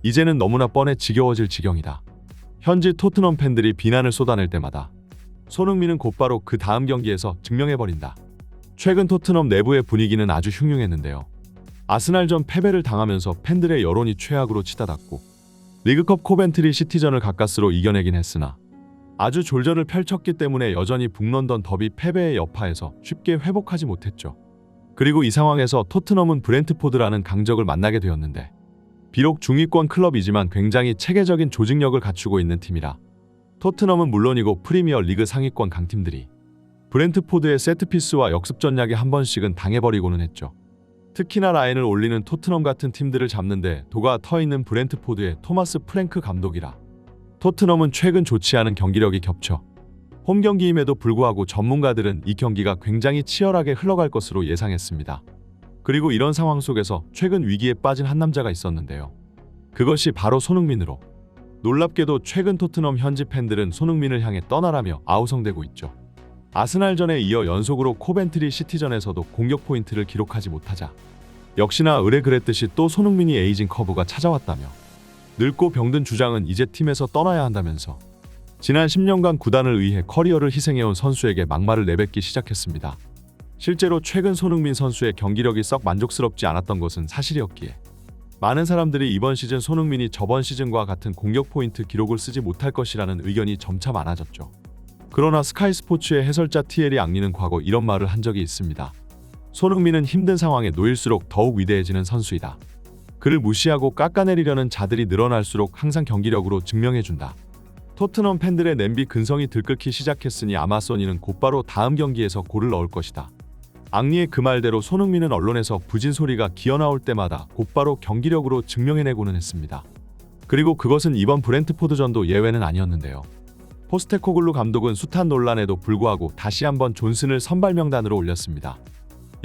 이제는 너무나 뻔해 지겨워질 지경이다. 현지 토트넘 팬들이 비난을 쏟아낼 때마다 손흥민은 곧바로 그 다음 경기에서 증명해버린다. 최근 토트넘 내부의 분위기는 아주 흉흉했는데요. 아스날전 패배를 당하면서 팬들의 여론이 최악으로 치닫았고 리그컵 코벤트리 시티전을 가까스로 이겨내긴 했으나 아주 졸전을 펼쳤기 때문에 여전히 북런던 더비 패배의 여파에서 쉽게 회복하지 못했죠. 그리고 이 상황에서 토트넘은 브렌트포드라는 강적을 만나게 되었는데 비록 중위권 클럽이지만 굉장히 체계적인 조직력을 갖추고 있는 팀이라 토트넘은 물론이고 프리미어 리그 상위권 강팀들이 브렌트포드의 세트피스와 역습 전략에 한 번씩은 당해버리고는 했죠. 특히나 라인을 올리는 토트넘 같은 팀들을 잡는데 도가 터있는 브렌트포드의 토마스 프랭크 감독이라 토트넘은 최근 좋지 않은 경기력이 겹쳐 홈 경기임에도 불구하고 전문가들은 이 경기가 굉장히 치열하게 흘러갈 것으로 예상했습니다. 그리고 이런 상황 속에서 최근 위기에 빠진 한 남자가 있었는데요. 그것이 바로 손흥민으로 놀랍게도 최근 토트넘 현지 팬들은 손흥민을 향해 떠나라며 아우성대고 있죠. 아스날전에 이어 연속으로 코벤트리 시티전에서도 공격 포인트를 기록하지 못하자 역시나 의뢰 그랬듯이 또 손흥민이 에이징 커브가 찾아왔다며 늙고 병든 주장은 이제 팀에서 떠나야 한다면서 지난 10년간 구단을 위해 커리어를 희생해온 선수에게 막말을 내뱉기 시작했습니다. 실제로 최근 손흥민 선수의 경기력이 썩 만족스럽지 않았던 것은 사실이었기에 많은 사람들이 이번 시즌 손흥민이 저번 시즌과 같은 공격 포인트 기록을 쓰지 못할 것이라는 의견이 점차 많아졌죠. 그러나 스카이 스포츠의 해설자 티에리 앙리는 과거 이런 말을 한 적이 있습니다. 손흥민은 힘든 상황에 놓일수록 더욱 위대해지는 선수이다. 그를 무시하고 깎아내리려는 자들이 늘어날수록 항상 경기력으로 증명해준다. 토트넘 팬들의 냄비 근성이 들끓기 시작했으니 아마 소니는 곧바로 다음 경기에서 골을 넣을 것이다. 앙리의 그 말대로 손흥민은 언론에서 부진 소리가 기어나올 때마다 곧바로 경기력으로 증명해내고는 했습니다. 그리고 그것은 이번 브렌트포드전도 예외는 아니었는데요. 포스테코글루 감독은 숱한 논란에도 불구하고 다시 한번 존슨을 선발 명단으로 올렸습니다.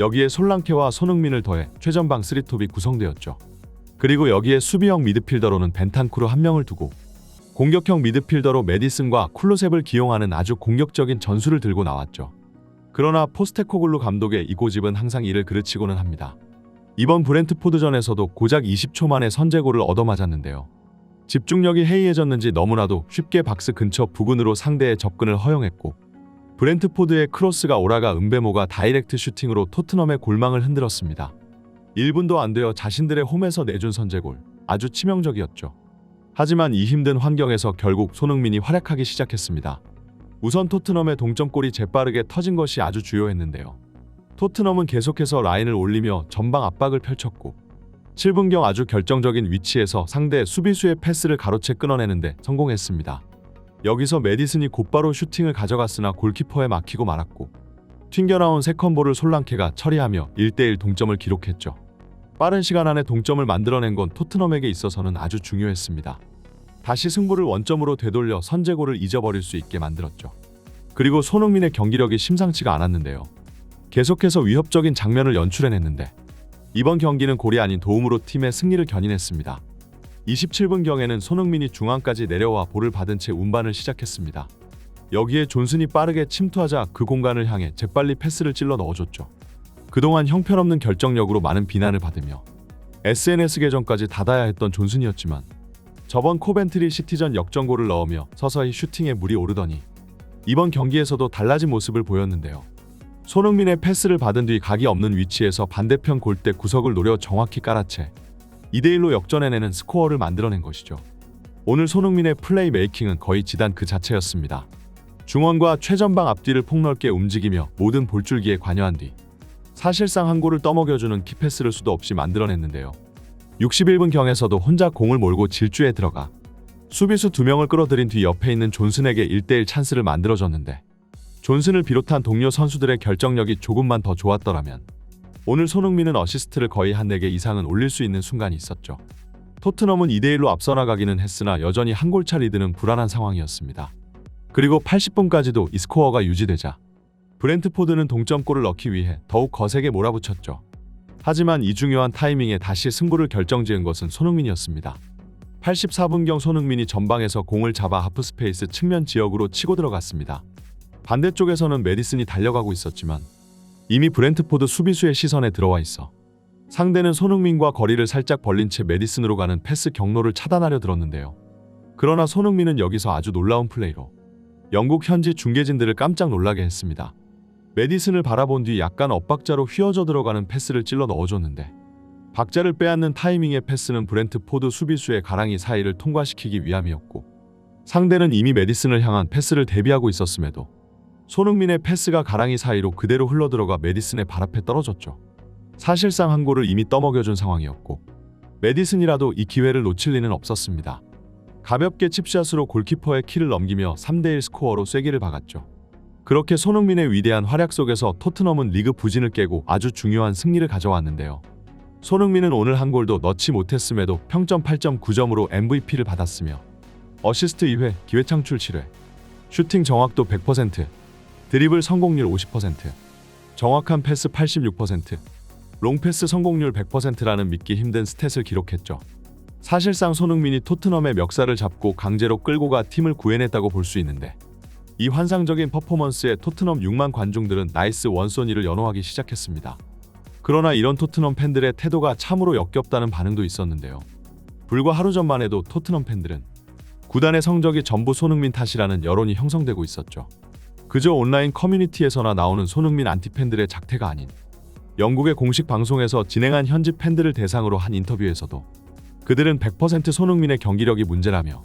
여기에 솔랑케와 손흥민을 더해 최전방 3톱이 구성되었죠. 그리고 여기에 수비형 미드필더로는 벤탄쿠르 한 명을 두고 공격형 미드필더로 메디슨과 쿨로셉을 기용하는 아주 공격적인 전술을 들고 나왔죠. 그러나 포스테코글루 감독의 이 고집은 항상 이를 그르치고는 합니다. 이번 브렌트포드전에서도 고작 20초 만에 선제골을 얻어맞았는데요. 집중력이 해이해졌는지 너무나도 쉽게 박스 근처 부근으로 상대의 접근을 허용했고 브렌트포드의 크로스가 오라가 은베모가 다이렉트 슈팅으로 토트넘의 골망을 흔들었습니다. 1분도 안 되어 자신들의 홈에서 내준 선제골, 아주 치명적이었죠. 하지만 이 힘든 환경에서 결국 손흥민이 활약하기 시작했습니다. 우선 토트넘의 동점골이 재빠르게 터진 것이 아주 주요했는데요. 토트넘은 계속해서 라인을 올리며 전방 압박을 펼쳤고 7분경 아주 결정적인 위치에서 상대 수비수의 패스를 가로채 끊어내는데 성공했습니다. 여기서 메디슨이 곧바로 슈팅을 가져갔으나 골키퍼에 막히고 말았고 튕겨나온 세컨볼을 솔랑케가 처리하며 1대1 동점을 기록했죠. 빠른 시간 안에 동점을 만들어낸 건 토트넘에게 있어서는 아주 중요했습니다. 다시 승부를 원점으로 되돌려 선제골을 잊어버릴 수 있게 만들었죠. 그리고 손흥민의 경기력이 심상치가 않았는데요. 계속해서 위협적인 장면을 연출해냈는데 이번 경기는 골이 아닌 도움으로 팀의 승리를 견인했습니다. 27분경에는 손흥민이 중앙까지 내려와 볼을 받은 채 운반을 시작했습니다. 여기에 존슨이 빠르게 침투하자 그 공간을 향해 재빨리 패스를 찔러 넣어줬죠. 그동안 형편없는 결정력으로 많은 비난을 받으며 SNS 계정까지 닫아야 했던 존슨이었지만 저번 코벤트리 시티전 역전골을 넣으며 서서히 슈팅에 물이 오르더니 이번 경기에서도 달라진 모습을 보였는데요. 손흥민의 패스를 받은 뒤 각이 없는 위치에서 반대편 골대 구석을 노려 정확히 깔아채 2대1로 역전해내는 스코어를 만들어낸 것이죠. 오늘 손흥민의 플레이 메이킹은 거의 지단 그 자체였습니다. 중원과 최전방 앞뒤를 폭넓게 움직이며 모든 볼줄기에 관여한 뒤 사실상 한 골을 떠먹여주는 키패스를 수도 없이 만들어냈는데요. 61분경에서도 혼자 공을 몰고 질주에 들어가 수비수 2명을 끌어들인 뒤 옆에 있는 존슨에게 1대1 찬스를 만들어줬는데 존슨을 비롯한 동료 선수들의 결정력이 조금만 더 좋았더라면 오늘 손흥민은 어시스트를 거의 한 4개 이상은 올릴 수 있는 순간이 있었죠. 토트넘은 2대1로 앞서 나가기는 했으나 여전히 한 골차 리드는 불안한 상황이었습니다. 그리고 80분까지도 이 스코어가 유지되자 브렌트포드는 동점골을 넣기 위해 더욱 거세게 몰아붙였죠. 하지만 이 중요한 타이밍에 다시 승부를 결정지은 것은 손흥민이었습니다. 84분경 손흥민이 전방에서 공을 잡아 하프스페이스 측면 지역으로 치고 들어갔습니다. 반대쪽에서는 메디슨이 달려가고 있었지만 이미 브렌트포드 수비수의 시선에 들어와 있어 상대는 손흥민과 거리를 살짝 벌린 채 메디슨으로 가는 패스 경로를 차단하려 들었는데요. 그러나 손흥민은 여기서 아주 놀라운 플레이로 영국 현지 중계진들을 깜짝 놀라게 했습니다. 메디슨을 바라본 뒤 약간 엇박자로 휘어져 들어가는 패스를 찔러 넣어줬는데 박자를 빼앗는 타이밍의 패스는 브렌트포드 수비수의 가랑이 사이를 통과시키기 위함이었고, 상대는 이미 메디슨을 향한 패스를 대비하고 있었음에도 손흥민의 패스가 가랑이 사이로 그대로 흘러들어가 메디슨의 발 앞에 떨어졌죠. 사실상 한 골을 이미 떠먹여준 상황이었고 메디슨이라도 이 기회를 놓칠 리는 없었습니다. 가볍게 칩샷으로 골키퍼의 키를 넘기며 3대1 스코어로 쐐기를 박았죠. 그렇게 손흥민의 위대한 활약 속에서 토트넘은 리그 부진을 깨고 아주 중요한 승리를 가져왔는데요. 손흥민은 오늘 한 골도 넣지 못했음에도 평점 8.9점으로 MVP를 받았으며 어시스트 2회, 기회 창출 7회, 슈팅 정확도 100%, 드리블 성공률 50%, 정확한 패스 86%, 롱패스 성공률 100%라는 믿기 힘든 스탯을 기록했죠. 사실상 손흥민이 토트넘의 멱살을 잡고 강제로 끌고 가 팀을 구해냈다고 볼 수 있는데, 이 환상적인 퍼포먼스에 토트넘 6만 관중들은 나이스 원소니를 연호하기 시작했습니다. 그러나 이런 토트넘 팬들의 태도가 참으로 역겹다는 반응도 있었는데요. 불과 하루 전만 해도 토트넘 팬들은 구단의 성적이 전부 손흥민 탓이라는 여론이 형성되고 있었죠. 그저 온라인 커뮤니티에서나 나오는 손흥민 안티팬들의 작태가 아닌 영국의 공식 방송에서 진행한 현지 팬들을 대상으로 한 인터뷰에서도 그들은 100% 손흥민의 경기력이 문제라며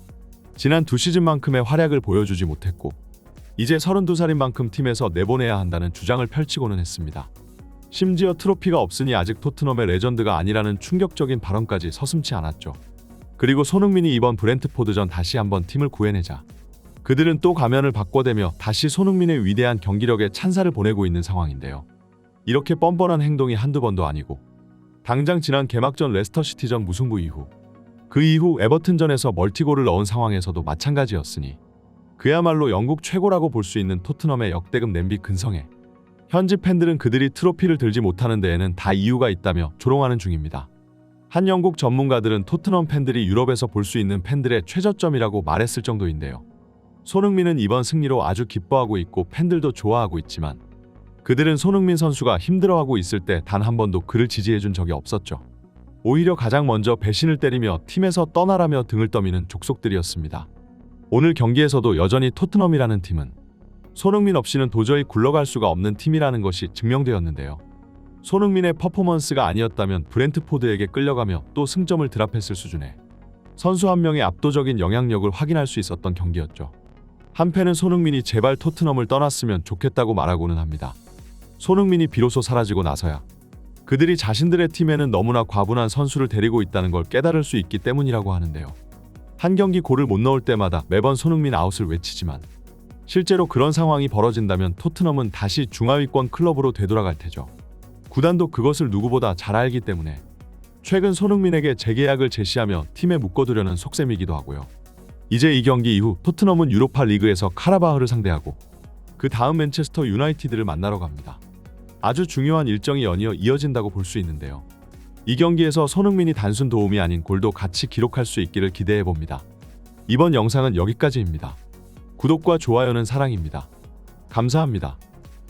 지난 2시즌만큼의 활약을 보여주지 못했고 이제 32살인 만큼 팀에서 내보내야 한다는 주장을 펼치고는 했습니다. 심지어 트로피가 없으니 아직 토트넘의 레전드가 아니라는 충격적인 발언까지 서슴지 않았죠. 그리고 손흥민이 이번 브렌트포드전 다시 한번 팀을 구해내자 그들은 또 가면을 바꿔대며 다시 손흥민의 위대한 경기력에 찬사를 보내고 있는 상황인데요. 이렇게 뻔뻔한 행동이 한두 번도 아니고 당장 지난 개막전 레스터시티전 무승부 이후 그 이후 에버튼전에서 멀티골을 넣은 상황에서도 마찬가지였으니 그야말로 영국 최고라고 볼 수 있는 토트넘의 역대급 냄비 근성에 현지 팬들은 그들이 트로피를 들지 못하는 데에는 다 이유가 있다며 조롱하는 중입니다. 한 영국 전문가들은 토트넘 팬들이 유럽에서 볼 수 있는 팬들의 최저점이라고 말했을 정도인데요. 손흥민은 이번 승리로 아주 기뻐하고 있고 팬들도 좋아하고 있지만 그들은 손흥민 선수가 힘들어하고 있을 때 단 한 번도 그를 지지해준 적이 없었죠. 오히려 가장 먼저 배신을 때리며 팀에서 떠나라며 등을 떠미는 족속들이었습니다. 오늘 경기에서도 여전히 토트넘이라는 팀은 손흥민 없이는 도저히 굴러갈 수가 없는 팀이라는 것이 증명되었는데요. 손흥민의 퍼포먼스가 아니었다면 브렌트포드에게 끌려가며 또 승점을 드랍했을 수준의 선수 한 명의 압도적인 영향력을 확인할 수 있었던 경기였죠. 한편은 손흥민이 제발 토트넘을 떠났으면 좋겠다고 말하고는 합니다. 손흥민이 비로소 사라지고 나서야 그들이 자신들의 팀에는 너무나 과분한 선수를 데리고 있다는 걸 깨달을 수 있기 때문이라고 하는데요. 한 경기 골을 못 넣을 때마다 매번 손흥민 아웃을 외치지만 실제로 그런 상황이 벌어진다면 토트넘은 다시 중하위권 클럽으로 되돌아갈 테죠. 구단도 그것을 누구보다 잘 알기 때문에 최근 손흥민에게 재계약을 제시하며 팀에 묶어두려는 속셈이기도 하고요. 이제 이 경기 이후 토트넘은 유로파 리그에서 카라바흐를 상대하고 그 다음 맨체스터 유나이티드를 만나러 갑니다. 아주 중요한 일정이 연이어 이어진다고 볼 수 있는데요. 이 경기에서 손흥민이 단순 도움이 아닌 골도 같이 기록할 수 있기를 기대해봅니다. 이번 영상은 여기까지입니다. 구독과 좋아요는 사랑입니다. 감사합니다.